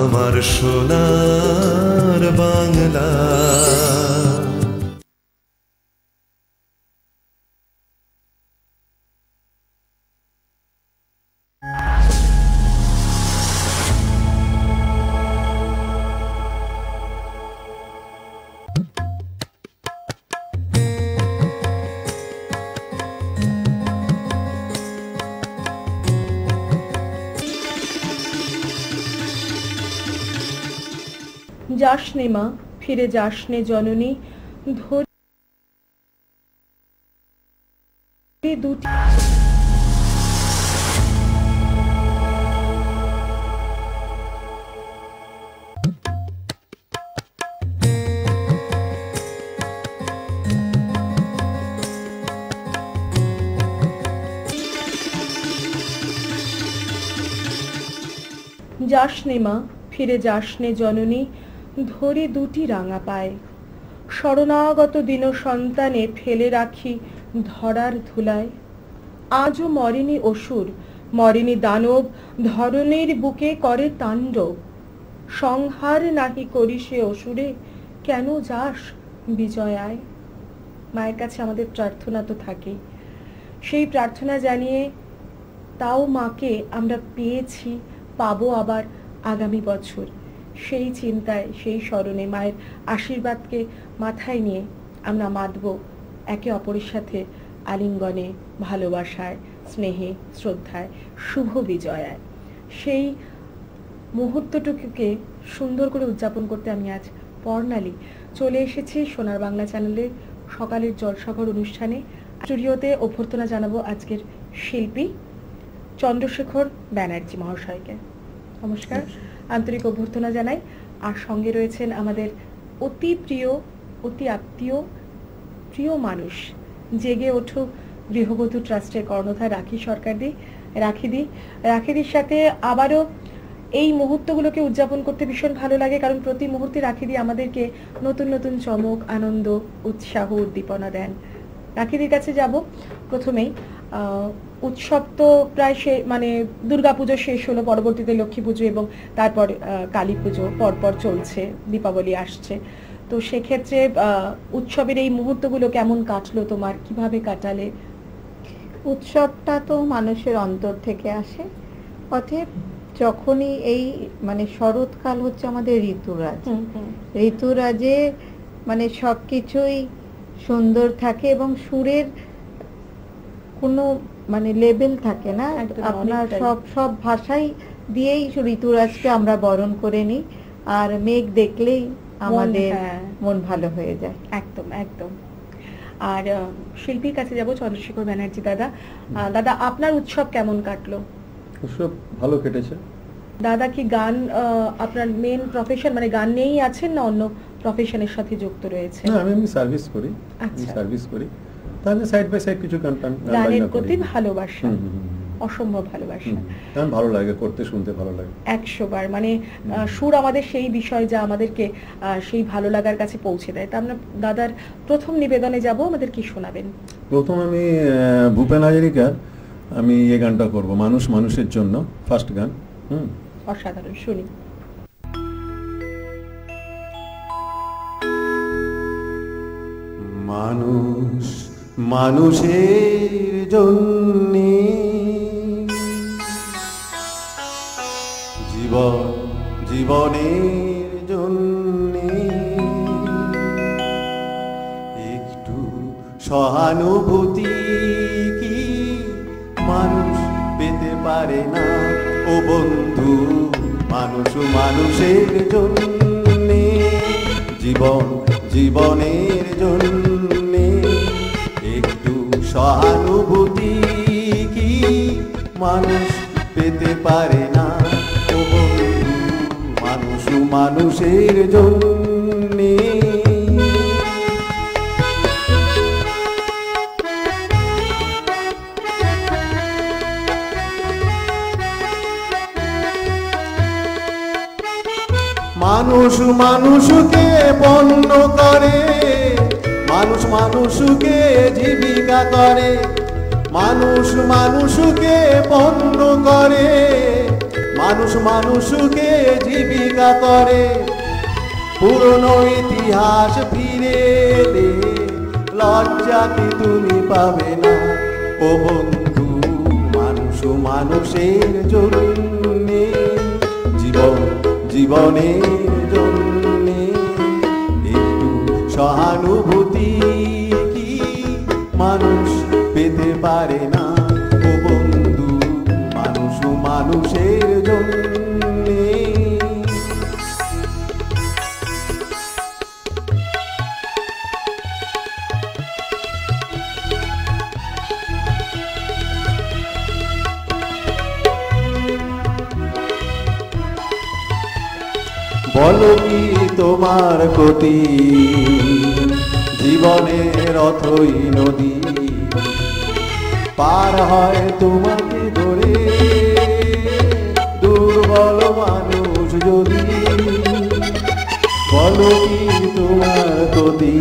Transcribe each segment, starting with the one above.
আমার সোনার বাংলা। যাসনে মা, ফিরে যাসনে জননী, ধরে দুটি যাসনে মা, ফিরে যাসনে জননী, ধরে দুটি রাঙা পায়। শরণাগত দীন সন্তানে ফেলে রাখি ধরার ধুলায়। আজও মরেনি অসুর, মরেনি দানব, ধরনের বুকে করে তাণ্ডব। সংহার নাহি করি সে অসুরে, কেন যাস বিজয়ায়। মায়ের কাছে আমাদের প্রার্থনা তো থাকেই, সেই প্রার্থনা জানিয়ে তাও মাকে আমরা পেয়েছি, পাবো আবার আগামী বছর। সেই চিন্তায়, সেই স্মরণে মায়ের আশীর্বাদকে মাথায় নিয়ে আমরা মাতব একে অপরের সাথে আলিঙ্গনে, ভালোবাসায়, স্নেহে, শ্রদ্ধায়, শুভ বিজয়ায়। সেই মুহূর্তটুকুকে সুন্দর করে উদযাপন করতে আমি আজ পর্ণালী চলে এসেছি সোনার বাংলা চ্যানেলের সকালের জলসাঘর অনুষ্ঠানে। স্টুডিওতে অভ্যর্থনা জানাবো আজকের শিল্পী চন্দ্রশেখর ব্যানার্জি মহাশয়কে। নমস্কার, আন্তরিক অভ্যর্থনা জানাই। আর সঙ্গে রয়েছেন আমাদের অতি প্রিয়, অতি আত্মীয়, প্রিয় মানুষ, জেগে ওঠো গৃহবধূ ট্রাস্টের কর্ণধার রাখি সরকারদি। রাখিদির সাথে আবারও এই মুহূর্তগুলোকে উদযাপন করতে ভীষণ ভালো লাগে, কারণ প্রতি মুহূর্তে রাখিদি আমাদেরকে নতুন নতুন চমক, আনন্দ, উৎসাহ, উদ্দীপনা দেন। রাখিদির কাছে যাব প্রথমেই। উৎসব তো প্রায় মানে দুর্গাপুজো শেষ হলো, পরবর্তীতে লক্ষ্মী পুজো এবং তারপর কালী পুজো পরপর চলছে, দীপাবলি আসছে। তো সেক্ষেত্রে উৎসবের এই মুহূর্তগুলো কেমন কাটলো তোমার, কিভাবে কাটালে? উৎসবটা তো মানুষের অন্তর থেকে আসে, অতএব যখনই এই মানে শরৎকাল হচ্ছে আমাদের ঋতুরাজ, ঋতুরাজে মানে সবকিছুই সুন্দর থাকে এবং সুরের কোনো মানে লেভেল থাকে না। আপনার সব ভাষাই দিয়েই ঋতুরাজকে আমরা বরণ করে নিই, আর মেঘ দেখলেই আমাদের মন ভালো হয়ে যায়। একদম একদম। আর শিল্পীর কাছে যাব, চন্দ্রশেখর ব্যানার্জি দাদা। দাদা, আপনার উৎসব কেমন কাটলো? উৎসব ভালো কেটেছে। দাদা কি গান আপনার মেন প্রফেশন, মানে গান নিয়েই আছেন না অন্য প্রফেশনের সাথে যুক্ত রয়েছে? না, আমি সার্ভিস করি। সার্ভিস করি, তাহলে সাইড বাই সাইড কিছু গানের প্রতি ভালোবাসা, অসম্ভব ভালোবাসা। গান ভালো লাগে করতে, শুনতে ভালো লাগে 100 বার। মানে সুর আমাদের সেই বিষয় যা আমাদেরকে সেই ভালো লাগার কাছে পৌঁছে দেয়। তা আমরা দাদার প্রথম নিবেদনে যাব, আমাদের কি শোনাবেন? প্রথম আমি ভূপেন হাজারিকার আমি এই গানটা করব, মানুষ মানুষের জন্য, ফার্স্ট গান। অসাধারণ, শুনি। মানুষ মানুষের জন্যে, জীবন জীবনের জন্যে, একটু সহানুভূতি কি মানুষ পেতে পারে না? ও বন্ধু, মানুষ মানুষের জন্যে, জীবন জীবনের জন্যে, একটু সহানুভূতি কি মানুষ পেতে পারে না? ও বন্ধু, মানুষ মানুষের জন্যে। মানুষ মানুষকে পণ্য করে, মানুষ মানুষকে জীবিকা করে, মানুষ মানুষকে পণ্য করে, মানুষ মানুষকে জীবিকা জীবিকা করে। পুরনো ইতিহাস ফিরে এলে লজ্জা কি তুমি পাবে না? ও বন্ধু, মানুষ মানুষের জন্যে, জীবন জীবনের জন্যে একটু সহানুভূতি কি মানুষ পেতে পারে না? ও বন্ধু, মানুষ মানুষের জন্যে। বলো কি তোমার গতি, জীবনের অথই নদী পার হয় তোমাকে ধরে দুর্বল মানুষ যদি। বলো কি তোমার গতি,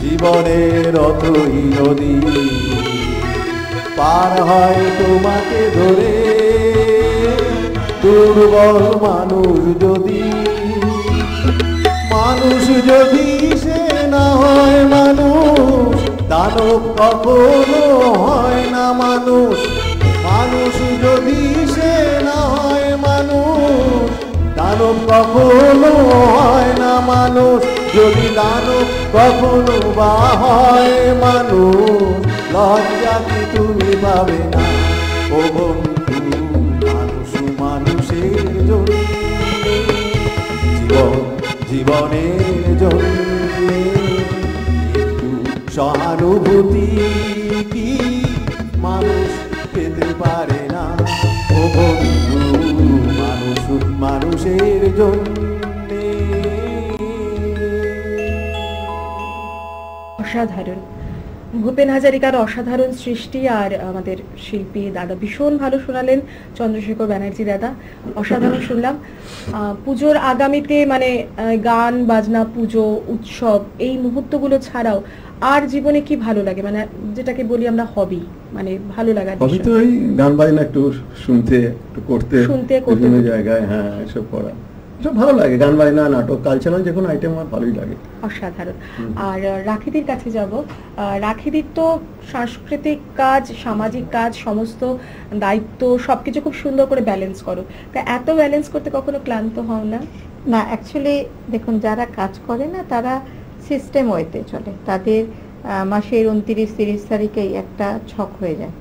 জীবনের অথই নদী পার হয় তোমাকে ধরে দুর্বল মানুষ যদি। মানুষ যদি সে না হয় মানুষ, দানব কখনো হয় না মানুষ। মানুষ যদি সে না হয় মানুষ, দানব কখনো হয় না মানুষ। যদি দানব কখনো বা হয় মানুষ, লজ্জা কি তুমি পাবে না? ও বন্ধু, মানুষ মানুষের জন্য, জীবন জীবনের জন্য একটু সহানুভূতি কি মানুষ পেতে পারে না? ও বন্ধু, মানুষ মানুষের জন্য। অসাধারণ, ভূপেন হাজারিকার অসাধারণ সৃষ্টি। আর আমাদের শিল্পী দাদা ভীষণ ভালো শোনালেন, চন্দ্রশেখর ব্যানার্জি দাদা অসাধারণ শুনলাম। পুজোর আগামীতে মানে গান বাজনা, পুজো উৎসব, এই মুহূর্তগুলো ছাড়াও আর জীবনে কি ভালো লাগে, মানে যেটাকে বলি আমরা হবি, মানে ভালো লাগার হবি তো এই গান বাজনা, একটু শুনতে, একটু করতে, বিভিন্ন জায়গায়, হ্যাঁ এসব করা, এসব ভালো লাগে। গান বাজনা, নাটক, কালচারাল যে কোনো আইটেম আমার ভালোই লাগে। অসাধারণ। আর রাখিদির কাছে যাব। রাখিদির তো সাংস্কৃতিক কাজ, সামাজিক কাজ, সমস্ত দায়িত্ব সবকিছু খুব সুন্দর করে ব্যালেন্স করো। তা এত ব্যালেন্স করতে কখনো ক্লান্ত হও না? না, অ্যাকচুয়ালি দেখুন, যারা কাজ করে না তারা সিস্টেম ওয়েতে চলে। তাদের মাসের 29-30 তারিখেই একটা ছক হয়ে যায়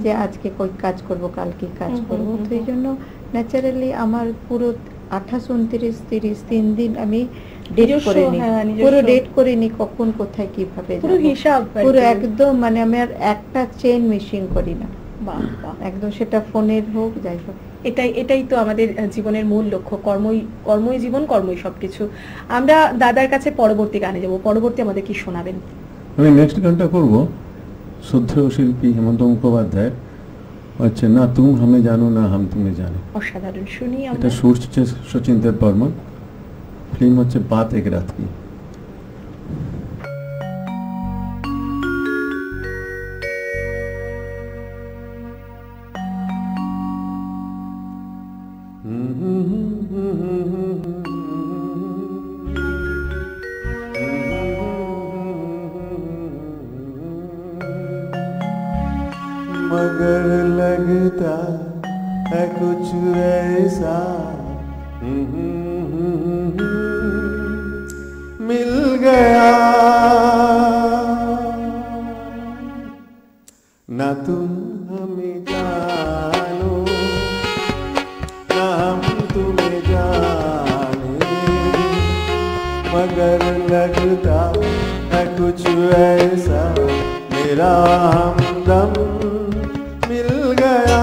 যে আজকে কই কাজ করব, কালকে কাজ করব। তো এই জন্য ন্যাচারালি আমার পুরো 28, 29, 30 3 দিন আমি ডেট করে নিই, পুরো ডেট করে নিই, কখন কোথায় কিভাবে পুরো হিসাব, পুরো একদম, মানে আমি আর একটা চেন মিসিং করি না। একদম, সেটা ফোনের হোক, যাই হোক। এটাই তো আমাদের জীবনের মূল লক্ষ্য। কর্মই জীবন, কর্মই সবকিছু। আমরা দাদার কাছে পরবর্তী গানে যাব। পরবর্তী আমাদের কি শোনাবেন? আমি নেক্সট গানটা করব শ্রদ্ধেয় শিল্পী হেমন্ত মুখোপাধ্যায়ের, হচ্ছে না তুম হামে জানো না হাম তুমি জানে। অসাধারণ, শুনি আমরা। এটা সুর হচ্ছে সচিন দেব বর্মন, ফিল্ম হচ্ছে বাত এক রাত কি। मगर लगता है कुछ ऐसा मिल गया, ना तुम हमें जानो ना हम तुम्हें जाने, मगर लगता है कुछ ऐसा मेरा हमदम मिल गया।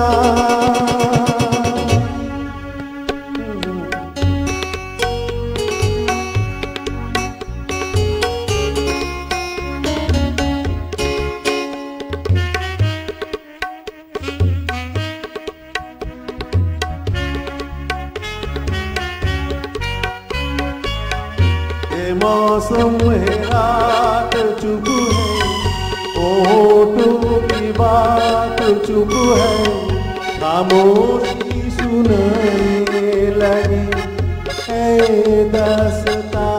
ये मौसम है, रात चुप है, होठों की बात चुप है, खामोशी सुनाने लगी है दस्ता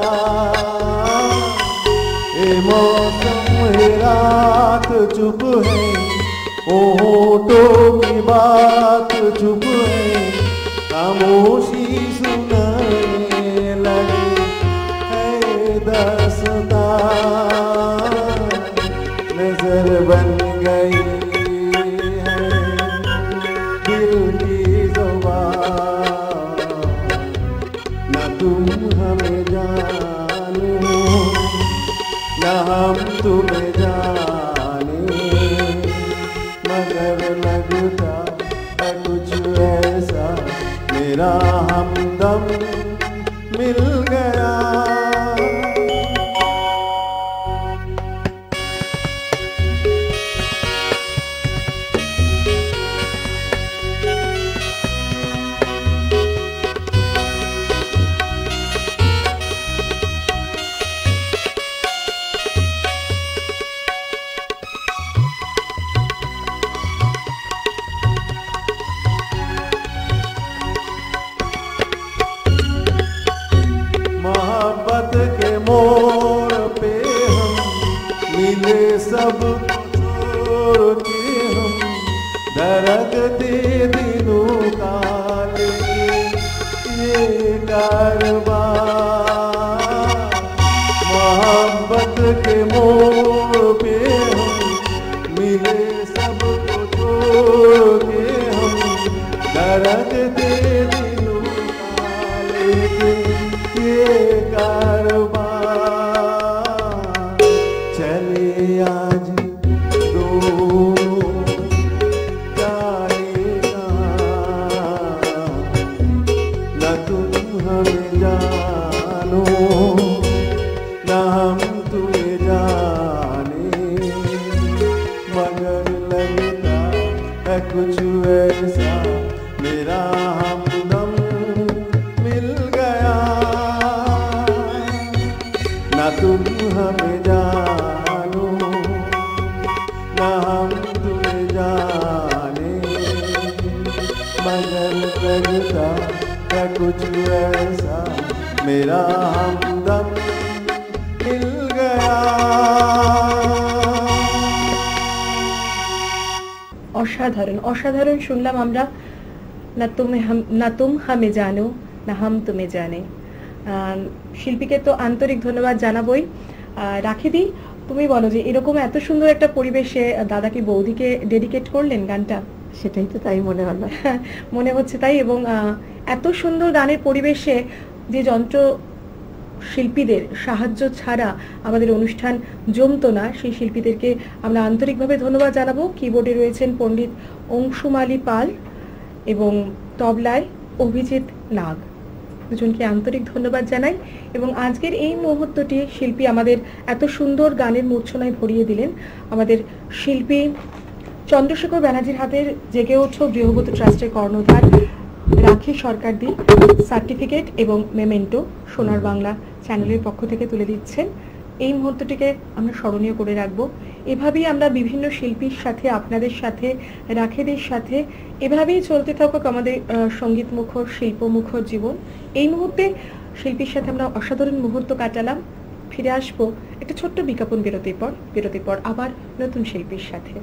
ए मौसम है रात चुप है होठों की बात चुप है खामोशी सुनाने लगी है दस्ता नजर बन गई है दिल की जुबान न तुम हमें जानो न हम तुम्हें जाने मगर लगता है कुछ ऐसा मेरा हमदम मिल गया मोहब्बत के मोड़ पे हम मिले सब छोड़ के हम धड़कते दिनों का ये कारवां मोहब्बत के मोड़ पे हम मिले सब छोड़ के हम धड़कते दिनों का ये कारवां चले आज दोनों जाने न तुम हमें जानो न हम तुम्हें जाने मगर लगता है कुछ ऐसा मेरा हमदम मिल गया ना तुम हमें जानो ना हम तुम्हें जाने मगर लगता है कुछ ऐसा मेरा हमदम मिल गया অসাধারণ অসাধারণ শুনলাম আমরা না তুম হামে জানো না হাম তুমি জানে শিল্পীকে তো আন্তরিক ধন্যবাদ জানাবোই রাখিদি তুমি বলো যে এরকম এত সুন্দর একটা পরিবেশে দাদা কি বৌদিকে ডেডিকেট করলেন গানটা সেটাই তো তাই মনে হলো মনে হচ্ছে তাই এবং এত সুন্দর গানের পরিবেশে যে যন্ত্র শিল্পীদের সাহায্য ছাড়া আমাদের অনুষ্ঠান জমতো না সেই শিল্পীদেরকে আমরা আন্তরিকভাবে ধন্যবাদ জানাবো কিবোর্ডে রয়েছেন পণ্ডিত অংশুমালী পাল এবং তবলায় অভিজিৎ নাগ দুজনকে আন্তরিক ধন্যবাদ জানাই এবং আজকের এই মুহূর্তটি শিল্পী আমাদের এত সুন্দর গানের মূর্ছনায় ভরিয়ে দিলেন আমাদের শিল্পী চন্দ্রশেখর ব্যানার্জির হাতের জেগে ওঠো গৃহবধূ ট্রাস্টের কর্ণধার রাখি সরকারদি সার্টিফিকেট এবং মেমেন্টো সোনার বাংলা চ্যানেলের পক্ষ থেকে তুলে দিচ্ছেন এই মুহূর্তটিকে আমরা স্মরণীয় করে রাখবো এভাবেই আমরা বিভিন্ন শিল্পীর সাথে আপনাদের সাথে রাখিদের সাথে এভাবেই চলতে থাকুক আমাদের সঙ্গীত মুখর শিল্প মুখর জীবন এই মুহূর্তে শিল্পীর সাথে আমরা অসাধারণ মুহূর্ত কাটালাম ফিরে আসবো একটা ছোট্ট বিজ্ঞাপন বিরতির পর আবার নতুন শিল্পীর সাথে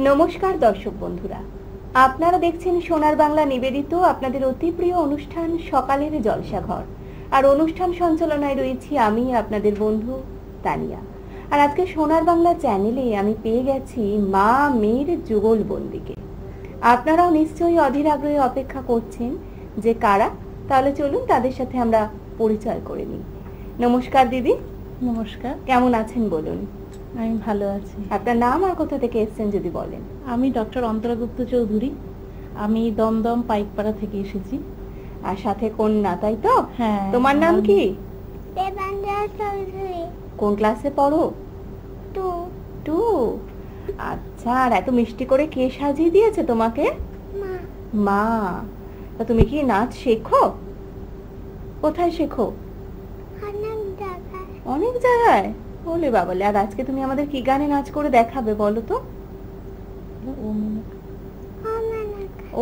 নমস্কার দর্শক বন্ধুরা আপনারা দেখছেন সোনার বাংলা নিবেদিত আপনাদের অতি প্রিয় অনুষ্ঠান সকালের জলসাঘর আর অনুষ্ঠান সঞ্চালনায় রয়েছি আমি আপনাদের বন্ধু তানিয়া আর আজকে সোনার বাংলা চ্যানেলে আমি পেয়ে গেছি মা মেয়ের যুগলবন্দিকে আপনারাও নিশ্চয়ই অধীর আগ্রহে অপেক্ষা করছেন যে কারা তাহলে চলুন তাদের সাথে আমরা পরিচয় করে নিই নমস্কার দিদি নমস্কার কেমন আছেন বলুন আমি ভালো আছি আপনার নাম আর কোথা থেকে এসেছেন যদি বলেন আমি ডক্টর অন্তরা গুপ্ত চৌধুরী আমি দমদম পাইকপাড়া থেকে এসেছি আর সাথে কন্যা তাই তো হ্যাঁ তোমার নাম কি দেবাঞ্জনা চৌধুরী কোন ক্লাসে পড়ো 2 আচ্ছা আর এত মিষ্টি করে কে সাজিয়ে দিয়েছে তোমাকে মা মা তা তুমি কি নাচ শেখো? কোথায় শেখো? অনেক জায়গায়। অনেক জায়গায়। বলে বাবালে, আর আজকে তুমি আমাদের কি গানে নাচ করে দেখাবে বলো তো?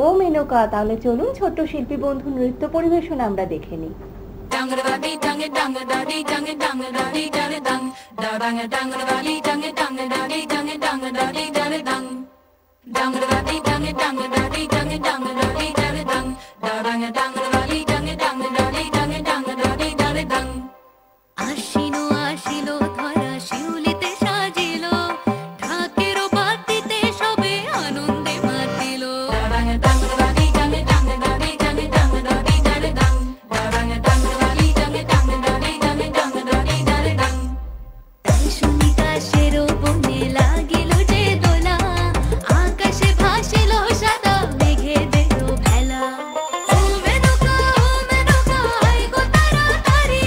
ও মেনকা, তাহলে চলুন ছোট্ট শিল্পী বন্ধু নৃত্য পরিবেশন আমরা দেখে নিই। আশিনো আশিলো ধরা শিউলিতে সাজিলো, ঢাকেরও বাতিতে সবে আনন্দে মাতিল। তাই শুনি কাশেরও বনে লাগিল যে দোলা, আকাশে ভাসিল সাদা মেঘে দেহ ভেলা। ও মেনকা আয় গো তাড়াতাড়ি,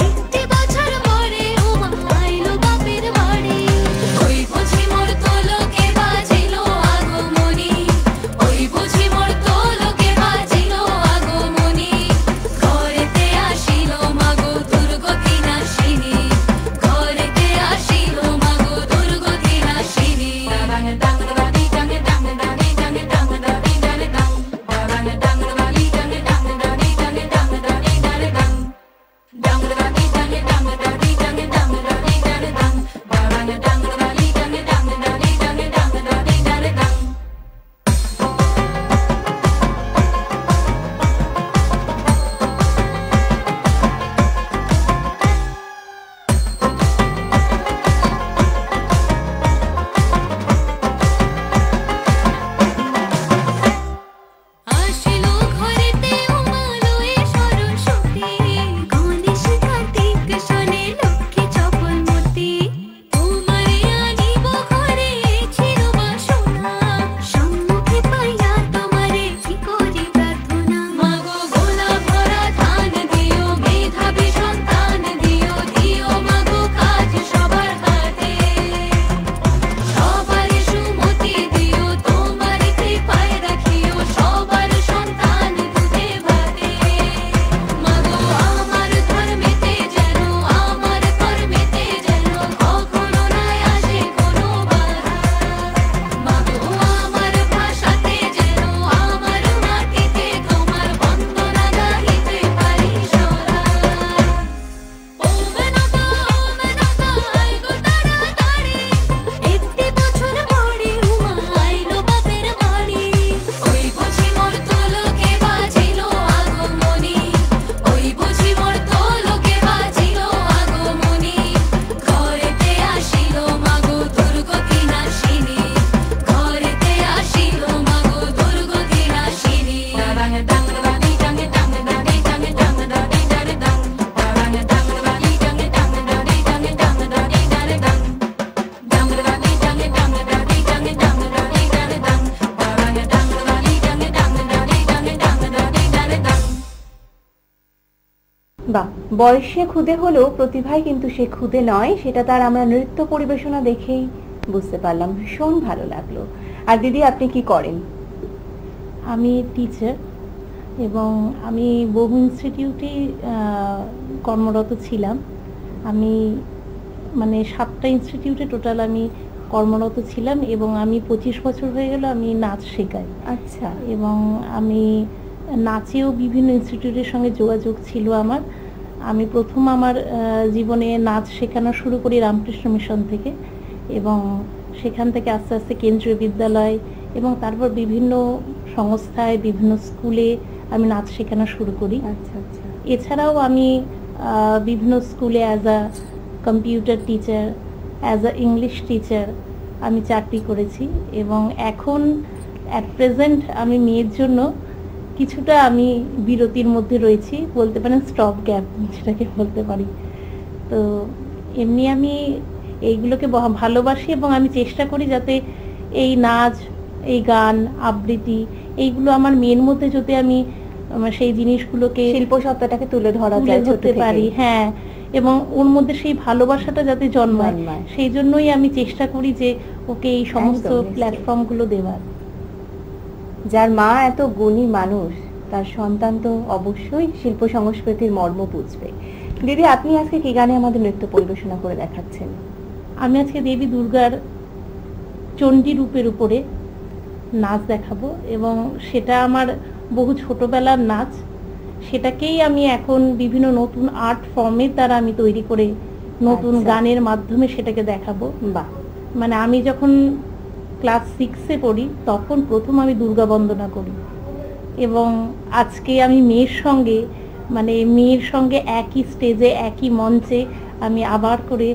একটি বছর পরে উমা আইলো বাপের বাড়ি। ওই বুঝি মোর তোলকে বাজিল আগমনী, ওই বুঝি মোর তোলকে বাজিল আগমনী। ঘরেতে আসিল মাগো দুর্গতি নাশিনী, ঘরেতে আসিল মাগো দুর্গতি নাশিনী। আসিলো ঘরেতে উমালয়ে সরস্বতী, গণেশ কার্তিক শোনে লক্ষ্মী চপলমতি। তোমারে আনিব ঘরে ছিল বাসনা, সম্মুখে পাইয়া তোমারে কি করি প্রার্থনা। মাগো গোলা ভরা ধান দিও, মেধাবী সন্তান দিও, দিও মাগো কাজ সবার হাতে। সবার সুমতি দিও, তোমার কৃপায় রাখিও সবার সন্তান দুধে ভাতে। মাগো আমার ধর্মেতে যেন, আমার কর্মেতে যেন কখনো নাই আসে কোনো বাধা। মাগো আমার ভাষাতে যেন, আমার মাটিতে তোমার বন্দনা গাহিতে পারি সদা। ও মেনকা আয় গো তাড়াতাড়ি, একটি বছর পরে উমা আইলো বাপের বাড়ি। ওই বুঝি মোর তোলকে বাজিল আগমনী, ওই বুঝি মোর তোলকে বাজিল আগমনী। ঘরেতে আসিল মাগো দুর্গতি নাশিনী, ঘরেতে আসিল মাগো দুর্গতি নাশিনী। বাহ, বয়সে খুদে হলেও প্রতিভায় কিন্তু সে খুদে নয়, সেটা তার আমরা নৃত্য পরিবেশনা দেখেই বুঝতে পারলাম। ভীষণ ভালো লাগলো। আর দিদি, আপনি কি করেন? আমি টিচার এবং আমি বহু ইনস্টিটিউটে কর্মরত ছিলাম। আমি মানে 7টা ইনস্টিটিউটে টোটাল আমি কর্মরত ছিলাম এবং আমি 25 বছর হয়ে গেল আমি নাচ শেখাই। আচ্ছা। এবং আমি নাচেও বিভিন্ন ইনস্টিটিউটের সঙ্গে যোগাযোগ ছিল আমার। আমি প্রথম আমার জীবনে নাচ শেখানো শুরু করি রামকৃষ্ণ মিশন থেকে, এবং সেখান থেকে আস্তে আস্তে কেন্দ্রীয় বিদ্যালয় এবং তারপর বিভিন্ন সংস্থায়, বিভিন্ন স্কুলে আমি নাচ শেখানো শুরু করি। আচ্ছা আচ্ছা। এছাড়াও আমি বিভিন্ন স্কুলে as a computer teacher, as a English teacher আমি চাকরি করেছি। এবং এখন অ্যাট প্রেজেন্ট আমি মেয়ের জন্য কিছুটা আমি বিরতির মধ্যে রয়েছি, বলতে পারেন স্টপ গ্যাপ যেটাকে বলতে পারি। তো এমনি আমি এইগুলোকে ভালোবাসি এবং আমি চেষ্টা করি যাতে এই নাচ, এই গান, আবৃত্তি এইগুলো আমার মেয়ের মধ্যে যদি আমি সেই জিনিসগুলোকে, শিল্প সত্তাটাকে তুলে ধরা যায়, ধরতে পারি। হ্যাঁ, এবং ওর মধ্যে সেই ভালোবাসাটা যাতে জন্মায়, সেই জন্যই আমি চেষ্টা করি যে ওকে এই সমস্ত প্ল্যাটফর্মগুলো দেওয়ার। যার মা এত গুণী মানুষ, তার সন্তান তো অবশ্যই শিল্প সংস্কৃতির মর্ম বুঝবে। দিদি, আপনি আজকে কি গানে আমাদের নৃত্য পরিবেশনা করে দেখাচ্ছেন? আমি আজকে দেবী দুর্গার চণ্ডী রূপের উপরে নাচ দেখাবো, এবং সেটা আমার বহু ছোটবেলার নাচ। সেটাকেই আমি এখন বিভিন্ন নতুন আর্ট ফর্মের দ্বারা আমি তৈরি করে নতুন গানের মাধ্যমে সেটাকে দেখাবো। বাহ! মানে আমি যখন ক্লাস 6-এ পড়ি তখন প্রথম আমি দুর্গা বন্দনা করি, এবং আজকে আমি মেয়ের সঙ্গে একই স্টেজে একই মঞ্চে আমি আবার করে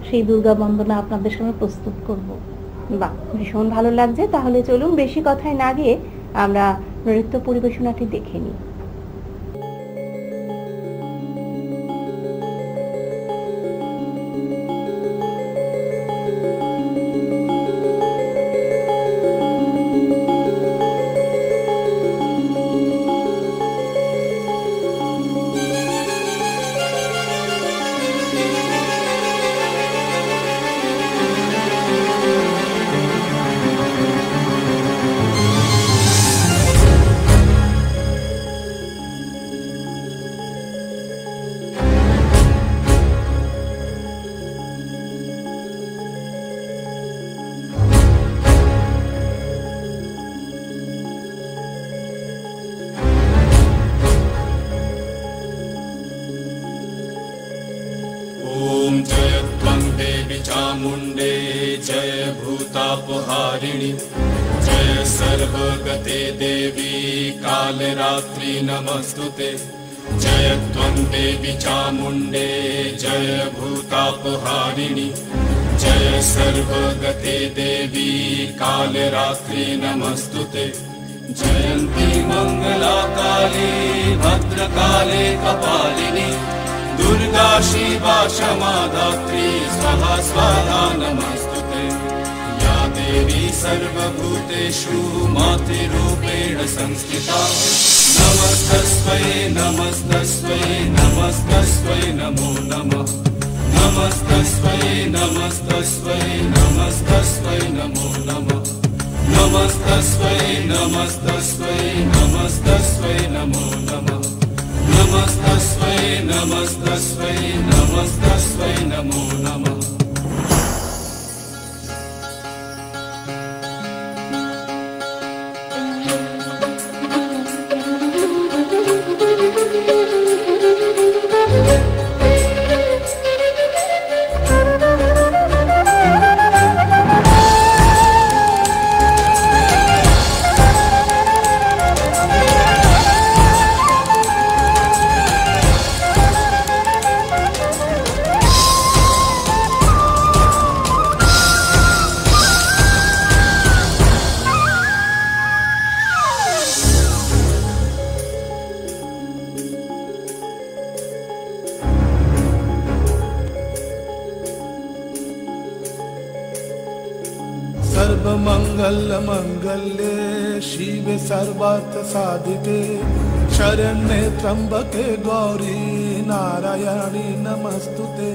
সেই দুর্গা বন্দনা আপনাদের সামনে প্রস্তুত করব। বাহ, ভীষণ ভালো লাগছে। তাহলে চলুন বেশি কথায় না গিয়ে আমরা নৃত্য পরিবেশনাটি দেখে নিই। चामुण्डे जय भूतापहारिणि जय सर्वगते देवी कालरात्रि नमस्तुते जय त्वं देवी चामुण्डे जय भूतापहारिणि जय सर्वगते देवी कालरात्रि नमस्तुते जयन्ती मङ्गला काली भद्रकाले कपालिनी दुर्गा शिवा क्षमा धात्री स्वाहा स्वाहा नमस्तुते या देवी सर्वभूतेषु मातृरूपेण संस्थिता नमस्तस्मै नमस्तस्मै नमस्तस्मै नमो नमः नमस्तस्मै नमस्तस्मै नमस्तस्मै नमो नमः नमस्तस्मै नमस्तस्मै नमस्तस्मै नमो नमः नमस्तस्मै नमस्तस्मै नमस्तस्मै नमो नमः। सर्वमङ्गलमङ्गल्ये शिवे सर्वार्थसाधिके शरण्ये त्र्यम्बके गौरी नारायणी नमस्तुते।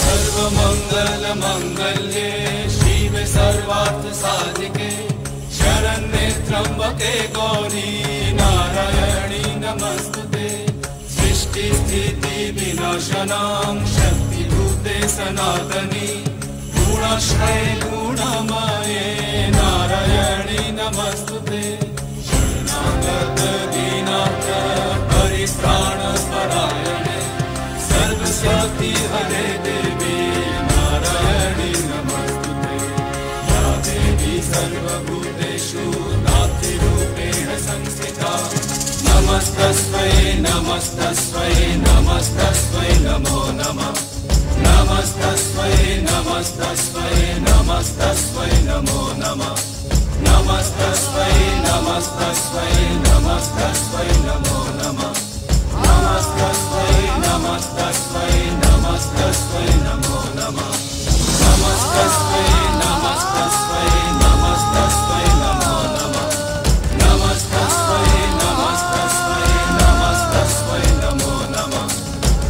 सर्वमङ्गलमङ्गल्ये शिवे सर्वार्थसाधिके शरण्ये त्र्यम्बके गौरी नारायणी नमस्तुते सृष्टिस्थिति विनाशनां शक्तिभूते सनातनी गुणाश्रये गुणमये नारायणी नमस्तुते शरणागत दीनार्थ परित्राणपरायणे सर्वशक्ति हरे देवी नारायणी नमस्तुते या देवी सर्वभूतेषु नातिरूपेण संस्थिता नमस्तस्मै नमस्तस्मै नमस्तस्मै नमो नमः नमस्तस्मै नमस्तस्मै नमस्तस्मै नमो नमः नमस्तस्मै नमस्तस्मै नमस्तस्मै नमो नमः नमस्तस्मै नमस्तस्मै नमस्तस्मै नमो नमः नमस्तस्मै नमस्तस्मै नमस्तस्मै नमो नमः नमस्तस्मै नमस्तस्मै नमस्तस्मै नमो नमः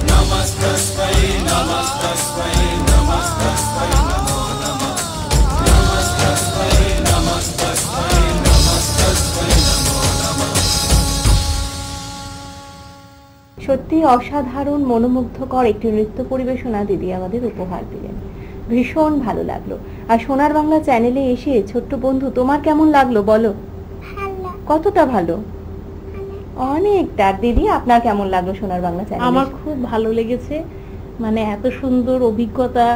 नमस्तस्मै नमस्तस्मै नमस्तस्मै नमो नमः नमस्तस्मै সত্যি অসাধারণ মনোমুগ্ধকর একটি নৃত্য পরিবেশনা দিদি আমাদের উপহার দিলেন, ভীষণ ভালো লাগলো। আর সোনার বাংলা চ্যানেলে এসে ছোট্ট বন্ধু তোমার কেমন লাগলো বলো? ভালো। কতটা ভালো? অনেকটা। দিদি আপনার কেমন লাগলো সোনার বাংলা চ্যানেল? আমার খুব ভালো লেগেছে, মানে এত সুন্দর অভিজ্ঞতা,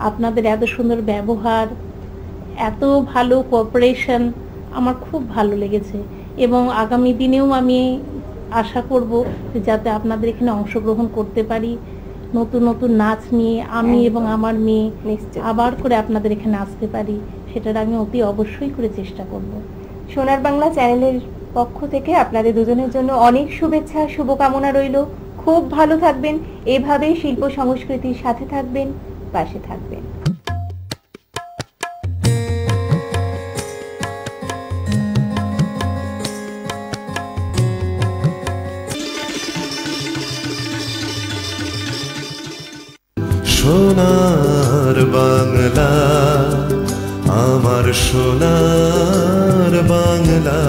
আপনাদের এত সুন্দর ব্যবহার, এত ভালো কোঅপারেশন, আমার খুব ভালো লেগেছে। এবং আগামী দিনেও আমি আশা করব যে যাতে আপনাদের এখানে অংশগ্রহণ করতে পারি, নতুন নতুন নাচ নিয়ে আমি এবং আমার মেয়ে আবার করে আপনাদের এখানে আসতে পারি, সেটার আমি অতি অবশ্যই করে চেষ্টা করব। সোনার বাংলা চ্যানেলের পক্ষ থেকে আপনাদের দুজনের জন্য অনেক শুভেচ্ছা, শুভকামনা রইল। খুব ভালো থাকবেন, এভাবেই শিল্প সংস্কৃতির সাথে থাকবেন, পাশে থাকবেন। সোনার বাংলা, আমার সোনার বাংলা।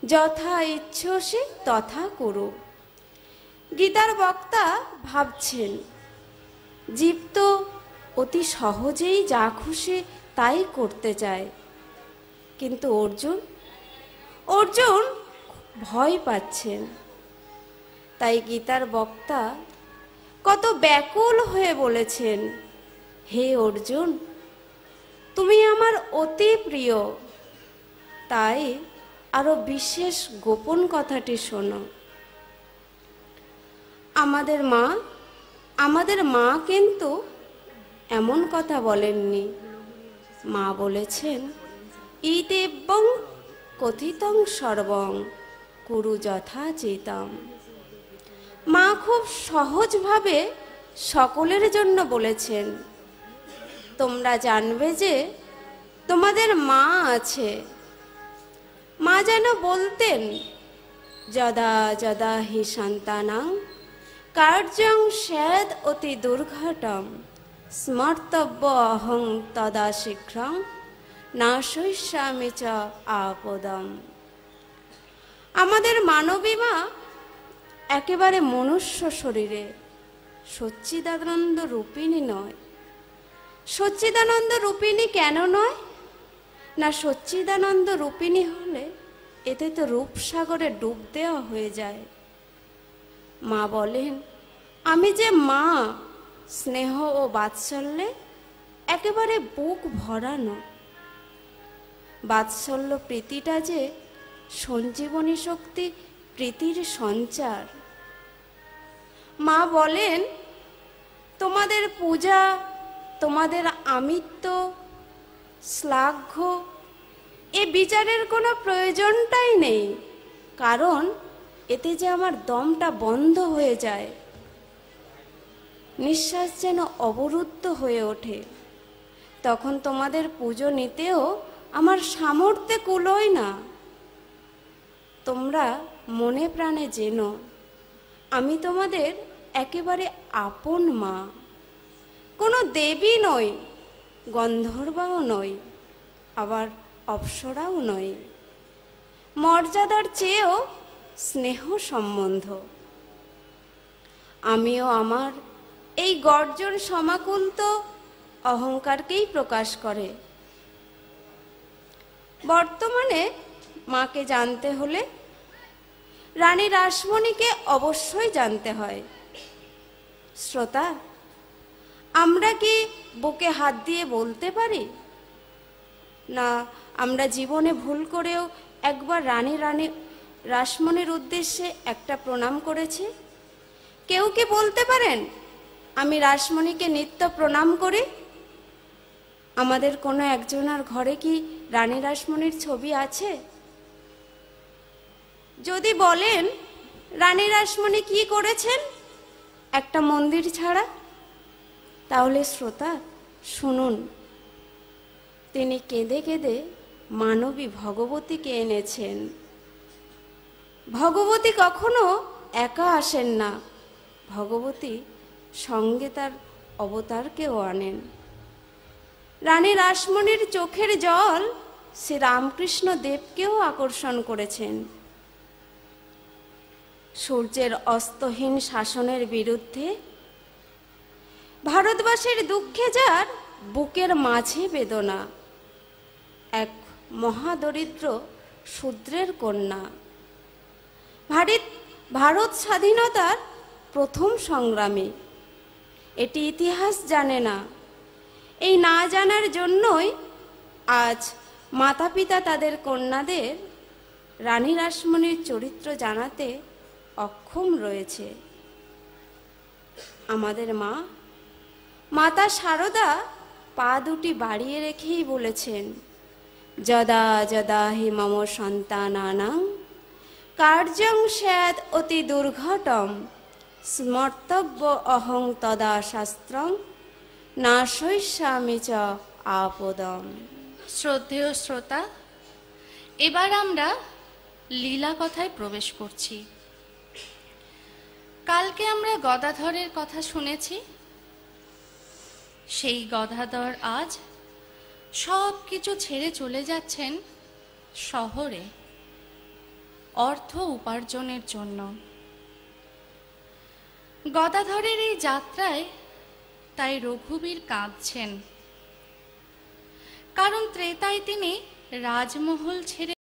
যথা ইচ্ছসি তথা করো। গীতার বক্তা ভাবছেন, জীব তো অতি সহজেই যা খুশি তাই করতে চায়, কিন্তু অর্জুন ভয় পাচ্ছেন। তাই গীতার বক্তা কত ব্যাকুল হয়ে বলেছেন, হে অর্জুন, তুমি আমার অতি প্রিয়, তাই আরো বিশেষ গোপন কথাটি শোনো। আমাদের মা কিন্তু এমন কথা বলেননি। মা বলেছেন, ইদেবং কথিতং সর্বং কুরু যথা চিতম। মা খুব সহজভাবে সকলের জন্য বলেছেন, তোমরা জানবে যে তোমাদের মা আছে। মা যেন বলতেন, যদা যদা হি সন্তানাং কার্যং স্যাদ অতি দুর্ঘটম স্মর্তব্য অহং তদা শীঘ্রং নাশয়িষ্যামি চ আপদম। আমাদের মানবী মা একেবারে মনুষ্য শরীরে সচ্চিদানন্দ রূপিণী নয়। সচ্চিদানন্দ রূপিণী কেন নয়? না, সচ্চিদানন্দ রূপিণী হলে এতে তো রূপসাগরে ডুব দেওয়া হয়ে যায়। মা বলেন, আমি যে মা, স্নেহ ও বাৎসল্যে একেবারে বুক ভরানো। বাৎসল্য প্রীতিটা যে সঞ্জীবনী শক্তি, প্রীতির সঞ্চার। মা বলেন, তোমাদের পূজা, তোমাদের আমিত্ব, শ্লাঘ্য এ বিচারের কোনো প্রয়োজনটাই নেই, কারণ এতে যে আমার দমটা বন্ধ হয়ে যায়, নিঃশ্বাস যেন অবরুদ্ধ হয়ে ওঠে। তখন তোমাদের পুজো নিতেও আমার সামর্থ্যে কুলোয় না। তোমরা মনে প্রাণে জেনো, আমি তোমাদের একেবারে আপন মা। কোনো দেবী নই, গন্ধর্বাও নই, আবার অপ্সরাও নই। মর্যাদার চেয়েও স্নেহ সম্বন্ধ। আমিও আমার এই গর্জন সমাকুলত অহংকারকেই প্রকাশ করে। বর্তমানে মাকে জানতে হলে রানী রাসমণিকে অবশ্যই জানতে হয়। শ্রোতা, আমরা কি বুকে হাত দিয়ে বলতে পারি না আমরা জীবনে ভুল করেও একবার রানী রাসমণির উদ্দেশ্যে একটা প্রণাম করেছি? কেউ কি বলতে পারেন আমি রাসমণিকে নিত্য প্রণাম করি? আমাদের কোনো একজনের ঘরে কি রানী রাসমণির ছবি আছে? যদি বলেন রানী রাসমণি কি করেছেন একটা মন্দির ছাড়া, তাহলে শ্রোতা শুনুন, তিনি কেঁদে কেঁদে মানবী ভগবতীকে এনেছেন। ভগবতী কখনো একা আসেন না, ভগবতী সঙ্গে তার অবতারকেও আনেন। রানী রাসমণির চোখের জল শ্রী রামকৃষ্ণ দেবকেও আকর্ষণ করেছেন। সূর্যের অস্তহীন শাসনের বিরুদ্ধে ভারতবাসীর দুঃখে যার বুকের মাঝে বেদনা, এক মহাদরিদ্র শূদ্রের কন্যা। ভারত স্বাধীনতার প্রথম সংগ্রামী, এটি ইতিহাস জানে না। এই না জানার জন্যই আজ মাতা পিতা তাদের কন্যাদের রানী রাসমণির চরিত্র জানাতে অক্ষম রয়েছে। আমাদের মাতা শারদা পা দুটি বাড়িয়ে রেখেই বলেছেন, যদা যদা হি মম সন্তানানাং কার্যং স্যাৎ অতি দুর্ঘটম স্মর্তব্য অহং তদা শাস্ত্রং নাশয়িষ্যামি চ আপদম। শ্রদ্ধেয় শ্রোতা, এবার আমরা লীলা কথায় প্রবেশ করছি। কালকে আমরা গদাধরের কথা শুনেছি। সেই গদাধর আজ সব কিছু ছেড়ে চলে যাচ্ছেন শহরে অর্থ উপার্জনের জন্য। গদাধরের এই যাত্রায় তাই রঘুবীর কাঁদছেন, কারণ ত্রেতায় তিনি রাজমহল ছেড়ে